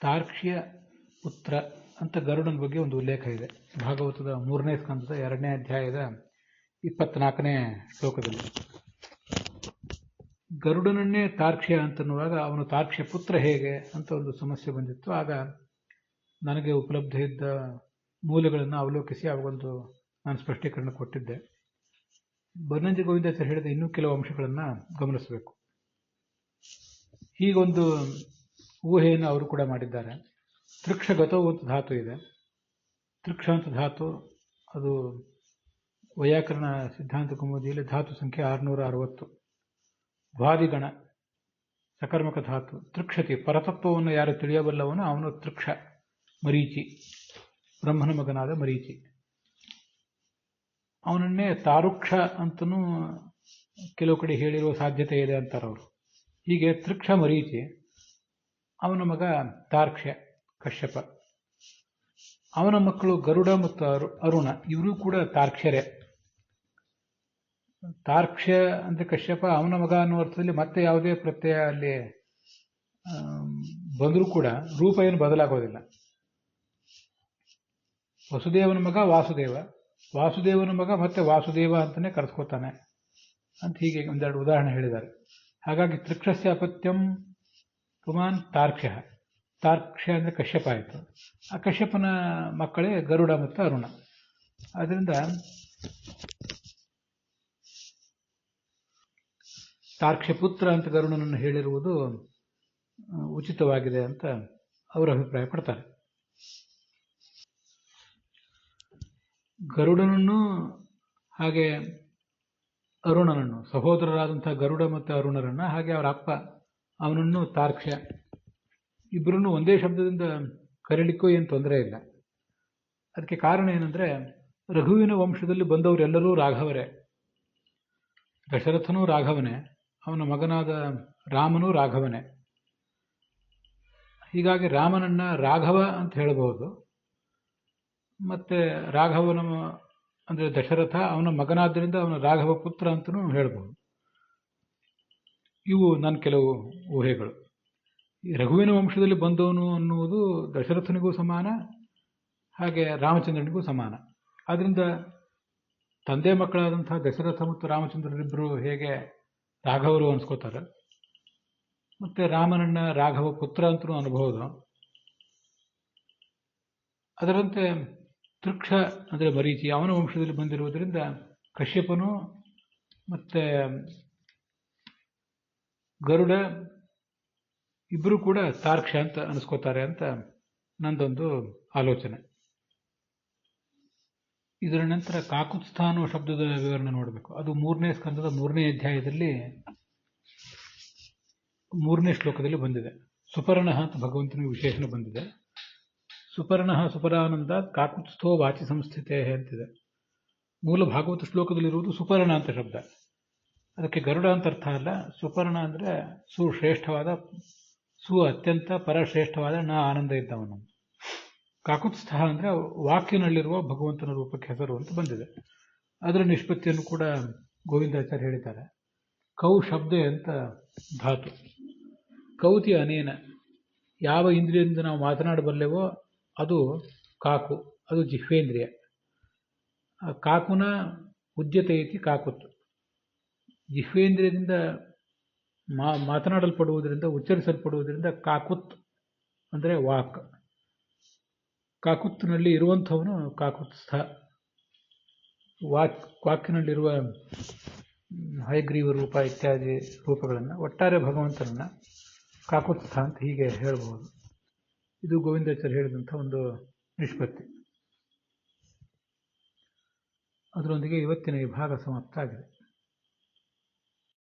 ತಾರ್ಕ್ಷ್ಯ ಪುತ್ರ ಅಂತ ಗರುಡನ ಬಗ್ಗೆ ಒಂದು ಉಲ್ಲೇಖ ಇದೆ ಭಾಗವತದ 3ನೇ ಸ್ಕಂದದ 2ನೇ ಅಧ್ಯಾಯದ 24ನೇ ಶ್ಲೋಕದಲ್ಲಿ. ಗರುಡನನ್ನೇ ತಾರ್ಕ್ಷ್ಯ ಅಂತನ್ನುವಾಗ ಅವನು ತಾರ್ಕ್ಷ್ಯ ಪುತ್ರ ಹೇಗೆ ಅಂತ ಒಂದು ಸಮಸ್ಯೆ ಬಂದಿತ್ತು. ಆಗ ನನಗೆ ಉಪಲಬ್ಧ ಇದ್ದ ಮೂಲಗಳನ್ನು ಅವಲೋಕಿಸಿ ಅವಾಗೊಂದು ನಾನು ಸ್ಪಷ್ಟೀಕರಣ ಕೊಟ್ಟಿದ್ದೆ. ಬನ್ನಂಜೆ ಗೋವಿಂದಾಚಾರ್ಯ ಹೇಳಿದ ಇನ್ನೂ ಕೆಲವು ಅಂಶಗಳನ್ನು ಗಮನಿಸಬೇಕು. ಹೀಗೊಂದು ಊಹೆಯನ್ನು ಅವರು ಕೂಡ ಮಾಡಿದ್ದಾರೆ. ತೃಕ್ಷಗತವು ಅಂತ ಧಾತು ಇದೆ. ತೃಕ್ಷ ಅಂತ ಧಾತು ಅದು ವೈಯಾಕರಣ ಸಿದ್ಧಾಂತ ಕೌಮುದಿಯಲ್ಲಿ ಧಾತು ಸಂಖ್ಯೆ 660. ವಾದಿಗಣ ಸಕರ್ಮಕ ಧಾತು. ತೃಕ್ಷತಿ ಪರತತ್ವವನ್ನು ಯಾರು ತಿಳಿಯಬಲ್ಲವನು ಅವನು ತೃಕ್ಷ, ಮರೀಚಿ, ಬ್ರಹ್ಮನ ಮಗನಾದ ಮರೀಚಿ. ಅವನನ್ನೇ ತಾರುಕ್ಷ ಅಂತನೂ ಕೆಲವು ಕಡೆ ಹೇಳಿರುವ ಸಾಧ್ಯತೆ ಇದೆ ಅಂತಾರೆ ಅವರು. ಹೀಗೆ ತೃಕ್ಷ ಮರೀಚಿ, ಅವನ ಮಗ ತಾರ್ಕ್ಷ್ಯ ಕಶ್ಯಪ, ಅವನ ಮಕ್ಕಳು ಗರುಡ ಮತ್ತು ಅರುಣ, ಇವರು ಕೂಡ ತಾರ್ಕ್ಷ್ಯರೇ. ತಾರ್ಕ್ಷ್ಯ ಅಂದ್ರೆ ಕಶ್ಯಪ ಅವನ ಮಗ ಅನ್ನುವ ಅರ್ಥದಲ್ಲಿ ಮತ್ತೆ ಯಾವುದೇ ಪ್ರತ್ಯಯ ಅಲ್ಲಿ ಬಂದರೂ ಕೂಡ ರೂಪ ಏನು ಬದಲಾಗೋದಿಲ್ಲ. ವಸುದೇವನ ಮಗ ವಾಸುದೇವ, ವಾಸುದೇವನ ಮಗ ಮತ್ತೆ ವಾಸುದೇವ ಅಂತಾನೆ ಕರೆಸ್ಕೋತಾನೆ ಅಂತ ಹೀಗೆ ಒಂದೆರಡು ಉದಾಹರಣೆ ಹೇಳಿದ್ದಾರೆ. ಹಾಗಾಗಿ ತೃಕ್ಷಸ್ಯ ಅಪತ್ಯಂ ಪುಮಾನ್ ತಾರ್ಕ್ಷ್ಯ. ತಾರ್ಕ್ಷ್ಯ ಅಂದ್ರೆ ಕಶ್ಯಪ ಆಯಿತು. ಆ ಕಶ್ಯಪನ ಮಕ್ಕಳೇ ಗರುಡ ಮತ್ತು ಅರುಣ. ಅದರಿಂದ ತಾರ್ಕ್ಷ್ಯ ಪುತ್ರ ಅಂತ ಗರುಡನನ್ನು ಹೇಳಿರುವುದು ಉಚಿತವಾಗಿದೆ ಅಂತ ಅವರು ಅಭಿಪ್ರಾಯ ಪಡ್ತಾರೆ. ಗರುಡನನ್ನು ಹಾಗೆ ಅರುಣನನ್ನು, ಸಹೋದರರಾದಂತಹ ಗರುಡ ಮತ್ತು ಅರುಣರನ್ನ, ಹಾಗೆ ಅವರ ಅಪ್ಪ ಅವನನ್ನು ತಾರ್ಕ್ಷ್ಯ, ಇಬ್ಬರನ್ನು ಒಂದೇ ಶಬ್ದದಿಂದ ಕರೀಲಿಕ್ಕೂ ಏನು ತೊಂದರೆ ಇಲ್ಲ. ಅದಕ್ಕೆ ಕಾರಣ ಏನಂದ್ರೆ ರಘುವಿನ ವಂಶದಲ್ಲಿ ಬಂದವರೆಲ್ಲರೂ ರಾಘವರೇ. ದಶರಥನೂ ರಾಘವನೇ, ಅವನ ಮಗನಾದ ರಾಮನೂ ರಾಘವನೇ. ಹೀಗಾಗಿ ರಾಮನನ್ನ ರಾಘವ ಅಂತ ಹೇಳಬಹುದು. ಮತ್ತೆ ರಾಘವನ ಅಂದ್ರೆ ದಶರಥ ಅವನ ಮಗನಾದ್ದರಿಂದ ಅವನ ರಾಘವ ಪುತ್ರ ಅಂತಲೂ ಹೇಳಬಹುದು. ಇವು ನನ್ನ ಕೆಲವು ಊಹೆಗಳು. ಈ ರಘುವಿನ ವಂಶದಲ್ಲಿ ಬಂದವನು ಅನ್ನುವುದು ದಶರಥನಿಗೂ ಸಮಾನ, ಹಾಗೆ ರಾಮಚಂದ್ರನಿಗೂ ಸಮಾನ. ಆದ್ರಿಂದ ತಂದೆ ಮಕ್ಕಳಾದಂತಹ ದಶರಥ ಮತ್ತು ರಾಮಚಂದ್ರರಿಬ್ಬರು ಹೇಗೆ ರಾಘವರು ಅನ್ಸ್ಕೋತಾರೆ, ಮತ್ತೆ ರಾಮನನ್ನ ರಾಘವ ಪುತ್ರ ಅಂತಲೂ ಅನ್ಬಹುದು. ಅದರಂತೆ ತೃಕ್ಷ ಅಂದರೆ ಮರೀಚಿ ಅವನ ವಂಶದಲ್ಲಿ ಬಂದಿರುವುದರಿಂದ ಕಶ್ಯಪನು ಮತ್ತೆ ಗರುಡ ಇಬ್ಬರು ಕೂಡ ತಾರ್ಕ್ಷ್ಯ ಅಂತ ಅನಿಸ್ಕೋತಾರೆ ಅಂತ ನಂದೊಂದು ಆಲೋಚನೆ. ಇದರ ನಂತರ ಕಾಕುತ್ಸ್ಥ ಅನ್ನುವ ಶಬ್ದದ ವಿವರಣೆ ನೋಡಬೇಕು. ಅದು 3ನೇ ಸ್ಕಂದದ 3ನೇ ಅಧ್ಯಾಯದಲ್ಲಿ 3ನೇ ಶ್ಲೋಕದಲ್ಲಿ ಬಂದಿದೆ. ಸುಪರ್ಣ ಅಂತ ಭಗವಂತನಿಗೆ ವಿಶೇಷಣ ಬಂದಿದೆ. ಸುಪರ್ಣ ಸುಪರಾನಂದ ಕಾಕುತ್ಸ್ಥೋ ವಾಚಿ ಸಂಸ್ಥಿತೆ ಅಂತಿದೆ. ಮೂಲ ಭಾಗವತ ಶ್ಲೋಕದಲ್ಲಿರುವುದು ಸುಪರ್ಣ ಅಂತ ಶಬ್ದ. ಅದಕ್ಕೆ ಗರುಡ ಅಂತ ಅರ್ಥ ಅಲ್ಲ. ಸುಪರ್ಣ ಅಂದ್ರೆ ಸುಶ್ರೇಷ್ಠವಾದ, ಅತ್ಯಂತ ಪರಶ್ರೇಷ್ಠವಾದ ಆನಂದ ಇದ್ದವನು. ಕಾಕುತ್ಸ್ಥ ಅಂದ್ರೆ ವಾಕ್ಯನಲ್ಲಿರುವ ಭಗವಂತನ ರೂಪಕ್ಕೆ ಹೆಸರು ಅಂತ ಬಂದಿದೆ. ಅದರ ನಿಷ್ಪತ್ತಿಯನ್ನು ಕೂಡ ಗೋವಿಂದಾಚಾರ್ಯ ಹೇಳಿದ್ದಾರೆ. ಕೌ ಶಬ್ದ ಅಂತ ಧಾತು. ಕೌತಿ ಅನೇನ, ಯಾವ ಇಂದ್ರಿಯದಿಂದ ನಾವು ಮಾತನಾಡಬಲ್ಲೆವೋ ಅದು ಕಾಕು, ಅದು ಜಿಹ್ವೇಂದ್ರಿಯ. ಕಾಕುನ ಉದ್ಯತೆ ಇತಿ ಕಾಕುತ್. ಜಿಹ್ವೇಂದ್ರಿಯದಿಂದ ಮಾತನಾಡಲ್ಪಡುವುದರಿಂದ, ಉಚ್ಚರಿಸಲ್ಪಡುವುದರಿಂದ ಕಾಕುತ್ ಅಂದರೆ ವಾಕ್. ಕಾಕುತ್ನಲ್ಲಿ ಇರುವಂಥವನು ಕಾಕುತ್ಸ್ಥ. ವಾಕ್ಯನಲ್ಲಿರುವ ಹಯಗ್ರೀವ ರೂಪ ಇತ್ಯಾದಿ ರೂಪಗಳನ್ನು, ಒಟ್ಟಾರೆ ಭಗವಂತನನ್ನ ಕಾಕುತ್ಸ್ಥ ಅಂತ ಹೀಗೆ ಹೇಳಬಹುದು. ಇದು ಗೋವಿಂದಾಚಾರ್ಯ ಹೇಳಿದಂಥ ಒಂದು ನಿಷ್ಪತ್ತಿ. ಅದರೊಂದಿಗೆ ಇವತ್ತಿನ ಈ ಭಾಗ ಸಮಾಪ್ತ ಆಗಿದೆ.